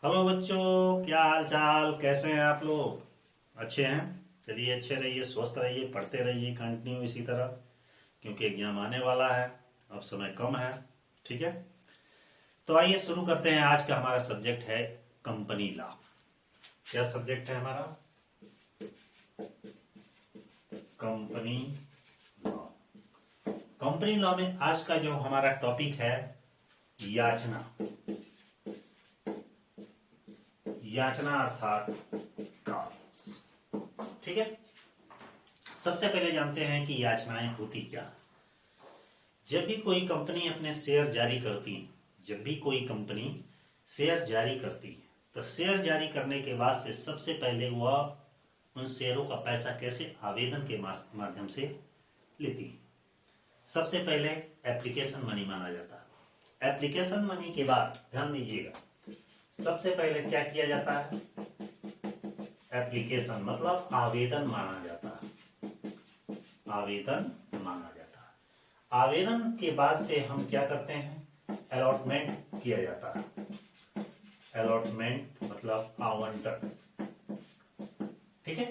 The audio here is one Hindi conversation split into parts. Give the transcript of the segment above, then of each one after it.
हेलो बच्चों, क्या हाल चाल, कैसे हैं आप लोग? अच्छे हैं। चलिए, अच्छे रहिए, स्वस्थ रहिए, पढ़ते रहिए कंटिन्यू इसी तरह, क्योंकि एग्जाम आने वाला है। अब समय कम है। ठीक है, तो आइए शुरू करते हैं। आज का हमारा सब्जेक्ट है कंपनी लॉ। क्या सब्जेक्ट है हमारा? Company law. कंपनी लॉ में आज का जो हमारा टॉपिक है, याचना। याचना अर्थात कॉल्स। ठीक है, सबसे पहले जानते हैं कि याचनाएं होती क्या है। जब भी कोई कंपनी अपने शेयर जारी करती है, जब भी कोई कंपनी शेयर जारी करती है, तो शेयर जारी करने के बाद से सबसे पहले वह उन शेयरों का पैसा कैसे आवेदन के माध्यम से लेती है। सबसे पहले एप्लीकेशन मनी माना जाता है। एप्लीकेशन मनी के बाद ध्यान दीजिएगा, सबसे पहले क्या किया जाता है? एप्लीकेशन मतलब आवेदन माना जाता है। आवेदन माना जाता है। आवेदन के बाद से हम क्या करते हैं? अलॉटमेंट किया जाता है। अलॉटमेंट मतलब आवंटन। ठीक है,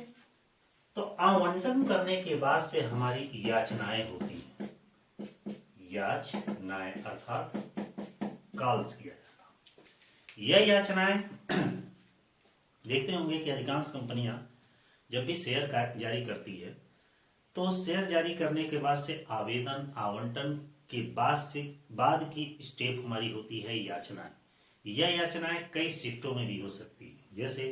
तो आवंटन करने के बाद से हमारी याचनाएं होती हैं। याचनाएं अर्थात कॉल्स किया जाता है। यह याचनाएं देखते होंगे कि अधिकांश कंपनियां जब भी शेयर जारी करती है, तो शेयर जारी करने के बाद से आवेदन आवंटन के बाद की स्टेप हमारी होती है याचनाएं। यह याचनाएं कई शिफ्टों में भी हो सकती है, जैसे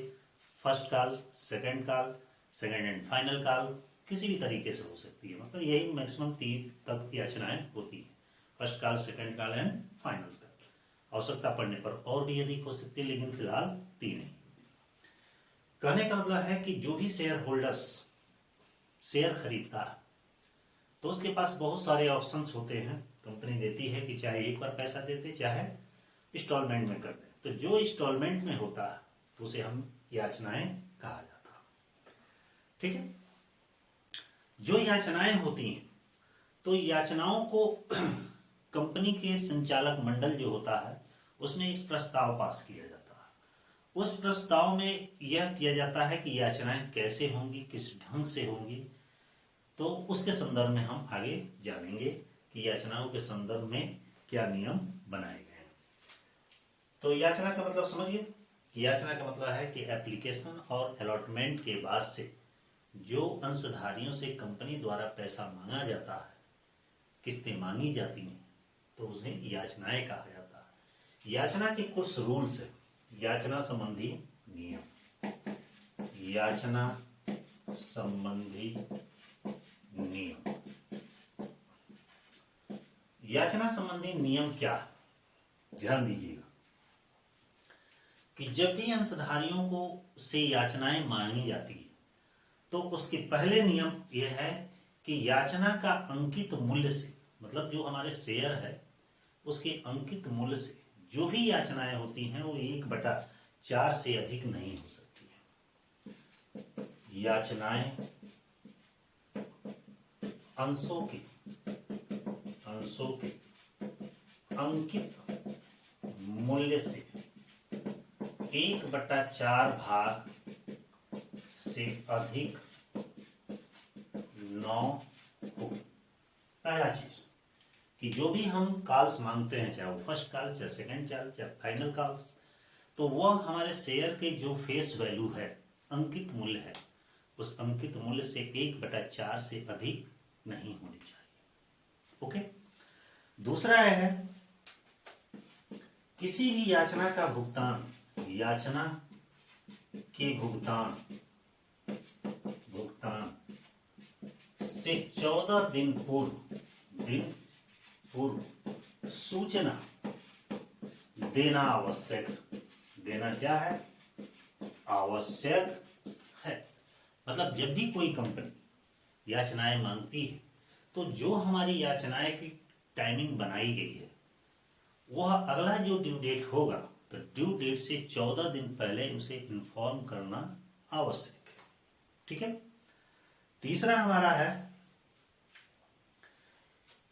first call, second and final call, किसी भी तरीके से हो सकती है। मतलब यही मैक्सिमम 3 तक याचनाएं होती है, first call, second call and final call. आवश्यकता पड़ने पर और भी अधिक हो सकती है, लेकिन फिलहाल 3 ही। कहने का मतलब है कि जो भी शेयर होल्डर्स शेयर खरीदता है, तो उसके पास बहुत सारे ऑप्शंस होते हैं। कंपनी देती है कि चाहे एक बार पैसा देते, चाहे इंस्टॉलमेंट में करते। तो जो इंस्टॉलमेंट में होता है तो उसे हम याचनाएं कहा जाता है। ठीक है, जो याचनाएं होती हैं, तो याचनाओं को कंपनी के संचालक मंडल जो होता है, उसमें एक प्रस्ताव पास किया जाता है। उस प्रस्ताव में यह किया जाता है कि याचनाएं कैसे होंगी, किस ढंग से होंगी। तो उसके संदर्भ में हम आगे जानेंगे कि याचनाओं के संदर्भ में क्या नियम बनाए गए हैं। तो याचना का मतलब समझिए। याचना का मतलब है कि एप्लीकेशन और अलॉटमेंट के बाद से जो अंशधारियों से कंपनी द्वारा पैसा मांगा जाता है, किस्तें मांगी जाती हैं, तो उसे याचनाएं कहा जाता है। याचना के कुछ रूल्स है। याचना संबंधी नियम। याचना संबंधी नियम। याचना संबंधी नियम क्या है? ध्यान दीजिएगा कि जब भी अंशधारियों को से याचनाएं मांगी जाती है, तो उसके पहले नियम यह है कि याचना का अंकित मूल्य से, मतलब जो हमारे शेयर है उसके अंकित मूल्य से जो भी याचनाएं होती हैं वो 1/4 से अधिक नहीं हो सकती है। याचनाएं अंशों के अंकित मूल्य से 1/4 भाग से अधिक न हो। पहला चीज कि जो भी हम कॉल्स मांगते हैं, चाहे वो फर्स्ट कॉल, चाहे सेकंड कॉल, चाहे फाइनल कॉल्स, तो वह हमारे शेयर के जो फेस वैल्यू है, अंकित मूल्य है, उस अंकित मूल्य से 1/4 से अधिक नहीं होनी चाहिए। ओके। दूसरा है किसी भी याचना का भुगतान, याचना के भुगतान से 14 दिन पूर्व सूचना देना आवश्यक। देना क्या है? आवश्यक है। मतलब जब भी कोई कंपनी याचनाएं मांगती है, तो जो हमारी याचनाएं की टाइमिंग बनाई गई है, वह अगला जो ड्यू डेट होगा, तो ड्यू डेट से 14 दिन पहले उसे इन्फॉर्म करना आवश्यक है। ठीक है। तीसरा हमारा है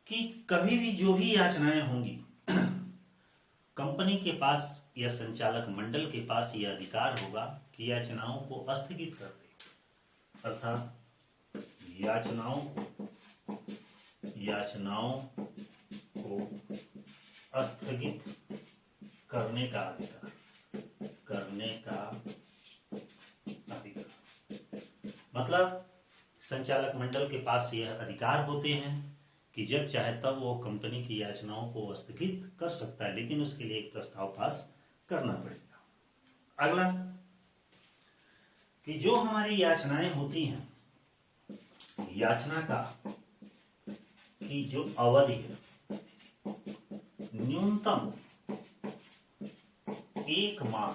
कि कभी भी जो भी याचनाएं होंगी, कंपनी के पास या संचालक मंडल के पास यह अधिकार होगा कि याचनाओं को स्थगित कर दे, अर्थात याचनाओं को स्थगित करने का अधिकार, मतलब संचालक मंडल के पास यह अधिकार होते हैं कि जब चाहे तब वो कंपनी की याचनाओं को स्थगित कर सकता है, लेकिन उसके लिए एक प्रस्ताव पास करना पड़ेगा। अगला कि जो हमारी याचनाएं होती हैं, याचना का की जो अवधि है न्यूनतम 1 माह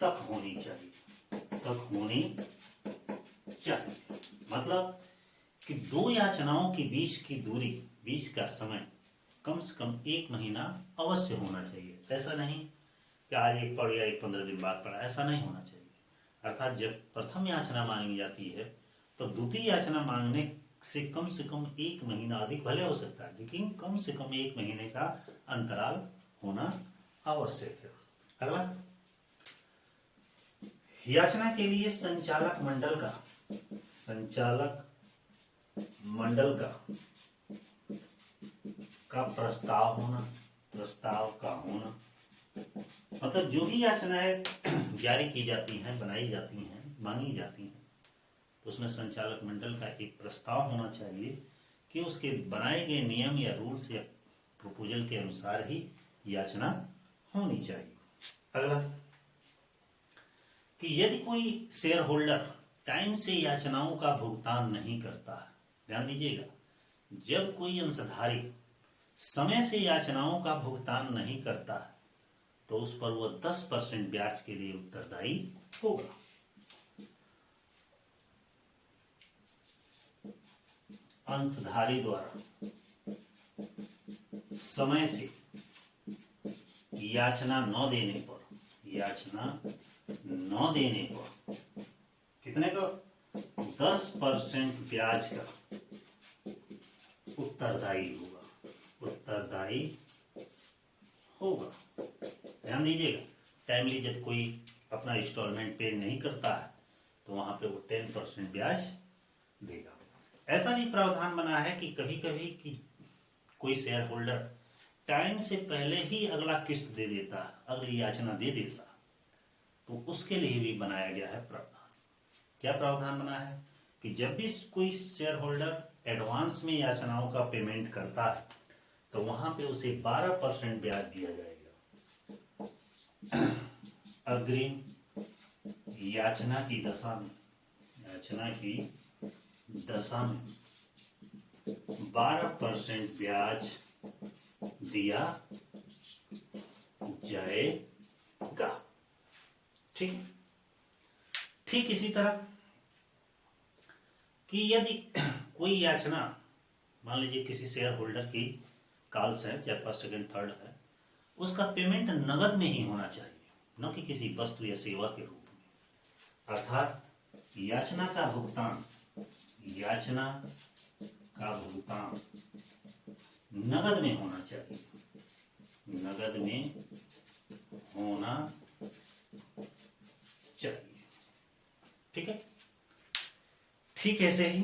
तक होनी चाहिए, मतलब कि दो याचनाओं के बीच की दूरी, बीच का समय कम से कम 1 महीना अवश्य होना चाहिए। ऐसा नहीं कि आज एक पढ़ या एक 15 दिन बाद पढ़ा, ऐसा नहीं होना चाहिए। अर्थात जब प्रथम याचना मांगी जाती है तो द्वितीय याचना मांगने से कम 1 महीना अधिक भले हो सकता है, लेकिन कम से कम 1 महीने का अंतराल होना आवश्यक है। अगला, याचना के लिए संचालक मंडल का प्रस्ताव का होना, मतलब जो भी याचनाएं जारी की जाती हैं, बनाई जाती हैं, मांगी जाती हैं, तो उसमें संचालक मंडल का एक प्रस्ताव होना चाहिए कि उसके बनाए गए नियम या रूल्स या प्रपोजल के अनुसार ही याचना होनी चाहिए। अगला कि यदि कोई शेयर होल्डर टाइम से याचनाओं का भुगतान नहीं करता, ध्यान दीजिएगा, जब कोई अंशधारी समय से याचनाओं का भुगतान नहीं करता तो उस पर वह 10% ब्याज के लिए उत्तरदायी होगा। अंशधारी द्वारा समय से याचना न देने पर कितने का 10% ब्याज का उत्तरदायी होगा। ध्यान दीजिएगा, टाइमली जब कोई अपना इंस्टॉलमेंट पे नहीं करता है तो वहां पे वो 10% ब्याज देगा। ऐसा भी प्रावधान बना है कि कभी कभी कि कोई शेयर होल्डर टाइम से पहले ही अगला किस्त दे देता, अगली याचना दे देता, तो उसके लिए भी बनाया गया है प्रावधान। क्या प्रावधान बना है कि जब भी कोई शेयर होल्डर एडवांस में याचनाओं का पेमेंट करता है तो वहां पे उसे 12% ब्याज दिया जाएगा। अग्रिम याचना की दशा में 12% ब्याज दिया जाएगा। ठीक इसी तरह कि यदि कोई याचना, मान लीजिए किसी शेयर होल्डर की कॉल्स है, चाहे फर्स्ट सेकंड थर्ड है, उसका पेमेंट नगद में ही होना चाहिए, न कि किसी वस्तु या सेवा के रूप में। अर्थात याचना का भुगतान नगद में होना चाहिए, ठीक है। ठीक ऐसे ही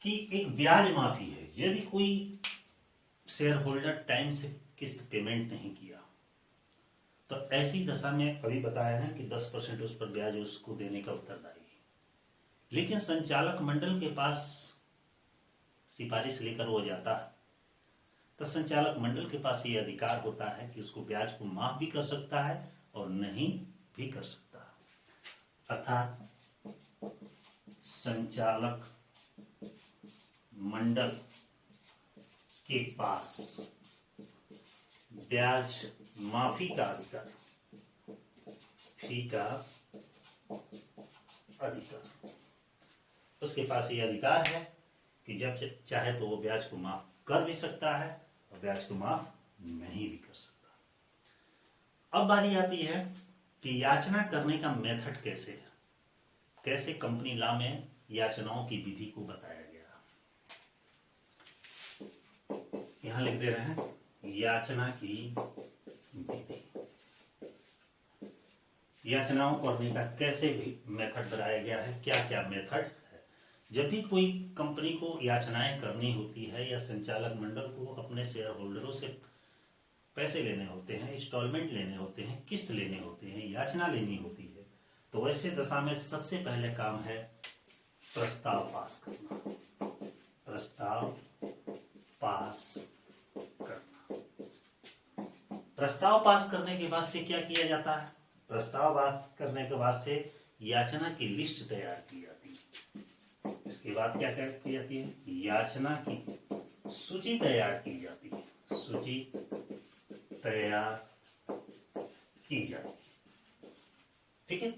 कि एक ब्याज माफी है, यदि कोई शेयर होल्डर टाइम से किस्त पेमेंट नहीं किया तो ऐसी दशा में अभी बताया है कि 10% उस पर ब्याज उसको देने का उत्तरदायी है। लेकिन संचालक मंडल के पास सिफारिश लेकर वो जाता है तो संचालक मंडल के पास ये अधिकार होता है कि उसको ब्याज को माफ भी कर सकता है और नहीं भी कर सकता है। अर्थात संचालक मंडल के पास ब्याज माफी का अधिकार, उसके पास ये अधिकार है कि जब चाहे तो वो ब्याज को माफ कर भी सकता है और ब्याज को माफ नहीं भी कर सकता। अब बारी आती है कि याचना करने का मेथड कैसे है, कैसे कंपनी लॉ में याचनाओं की विधि को बताया गया। यहां लिख दे रहे हैं याचना की विधि। याचनाओं करने का कैसे भी मेथड बनाया गया है, क्या क्या मेथड है। जब भी कोई कंपनी को याचनाएं करनी होती है या संचालक मंडल को अपने शेयर होल्डरों से पैसे लेने होते हैं, इंस्टॉलमेंट लेने होते हैं, किस्त लेने होते हैं, याचना लेनी होती है, तो वैसे दशा में सबसे पहले काम है प्रस्ताव पास करना। प्रस्ताव पास करना। प्रस्ताव पास करने के बाद से क्या किया जाता है? प्रस्ताव पास करने के बाद से याचना की लिस्ट तैयार की जाती है। इसके बाद क्या की जाती है? याचना की सूची तैयार की जाती है। सूची तैयार की जाती है। ठीक है।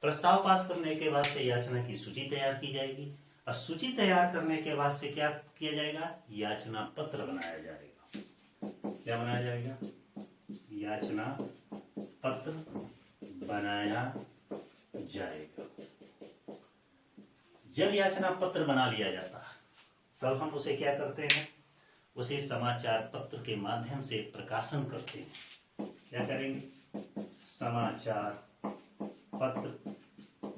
प्रस्ताव पास करने के बाद से याचना की सूची तैयार की जाएगी और सूची तैयार करने के बाद से क्या किया जाएगा? याचना पत्र बनाया जाएगा। क्या बनाया जाएगा? याचना पत्र बनाया जाएगा। जब याचना पत्र बना लिया जाता है तब हम उसे क्या करते हैं? उसे समाचार पत्र के माध्यम से प्रकाशन करते हैं। क्या करेंगे? समाचार पत्र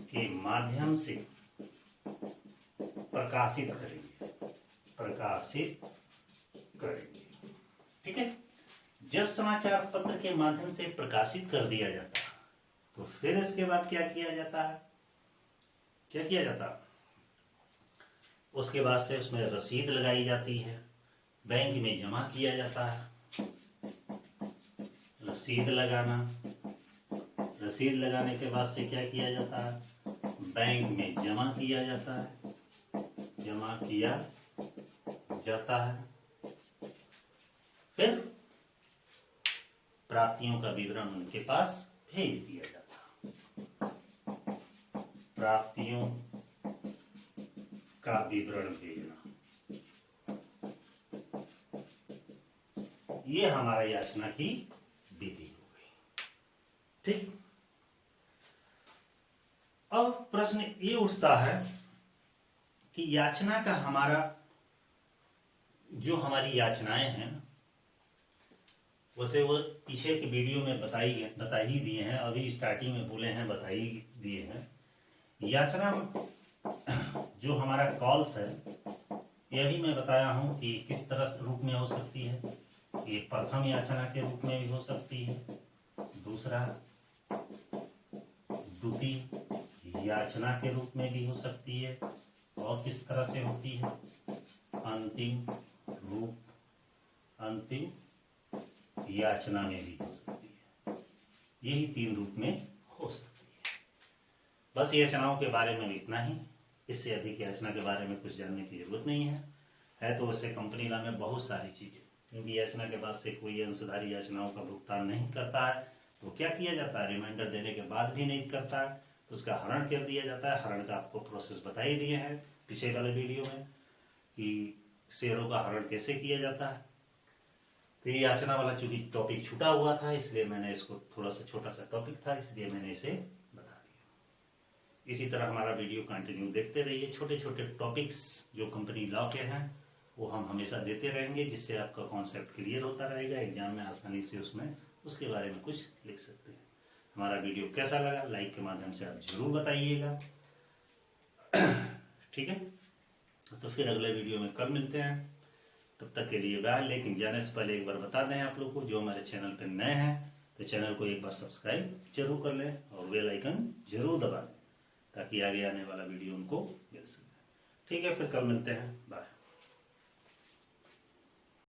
के माध्यम से प्रकाशित करेंगे। प्रकाशित करेंगे। ठीक है। जब समाचार पत्र के माध्यम से प्रकाशित कर दिया जाता है तो फिर इसके बाद क्या किया जाता है? क्या किया जाता है? उसके बाद से उसमें रसीद लगाई जाती है, बैंक में जमा किया जाता है। रसीद लगाना। रसीद लगाने के बाद से क्या किया जाता है? बैंक में जमा किया जाता है। जमा किया जाता है। फिर प्राप्तियों का विवरण उनके पास भेज दिया जाता है। प्राप्तियों का विवरण भेजना, ये हमारा याचना की विधि हो गई। ठीक। अब प्रश्न ये उठता है कि याचना का हमारा जो हमारी याचनाएं हैं वैसे वो पीछे के वीडियो में बता ही दिए हैं, अभी स्टार्टिंग में बोले हैं, बता ही दिए हैं। याचना जो हमारा कॉल्स है यह भी मैं बताया हूं कि किस तरह रूप में हो सकती है। ये प्रथम याचना के रूप में भी हो सकती है, दूसरा द्वितीय याचना के रूप में भी हो सकती है, और किस तरह से होती है? अंतिम रूप, अंतिम याचना में भी हो सकती है। यही 3 रूप में हो सकती है। बस याचनाओं के बारे में इतना ही। इससे अधिक याचना के बारे में कुछ जानने की जरूरत नहीं है तो उससे कंपनी लॉ में बहुत सारी चीजें, क्योंकि याचना के बाद से कोई अंशधारी याचनाओं का भुगतान नहीं करता है तो क्या किया जाता है? रिमाइंडर देने के बाद भी नहीं करता है तो उसका हरण कर दिया जाता है। हरण का आपको प्रोसेस बता ही दिए हैं पिछले वाले वीडियो में कि शेयरों का हरण कैसे किया जाता है। तो ये याचना वाला चूंकि टॉपिक छूटा हुआ था इसलिए मैंने इसको, थोड़ा सा छोटा सा टॉपिक था इसलिए मैंने इसे बता दिया। इसी तरह हमारा वीडियो कंटिन्यू देखते रहिए। छोटे छोटे टॉपिक्स जो कंपनी लॉ के हैं वो हम हमेशा देते रहेंगे, जिससे आपका कॉन्सेप्ट क्लियर होता रहेगा। एग्जाम में आसानी से उसमें उसके बारे में कुछ लिख सकते हैं। हमारा वीडियो कैसा लगा लाइक के माध्यम से आप जरूर बताइएगा। ठीक है। तो फिर अगले वीडियो में कल मिलते हैं, तब तक के लिए बाय। लेकिन जाने से पहले एक बार बता दें आप लोग को, जो हमारे चैनल पर नए हैं तो चैनल को एक बार सब्सक्राइब जरूर कर लें और बेल आइकन जरूर दबा दें ताकि आगे आने वाला वीडियो उनको मिल सके। ठीक है, फिर कल मिलते हैं, बाय।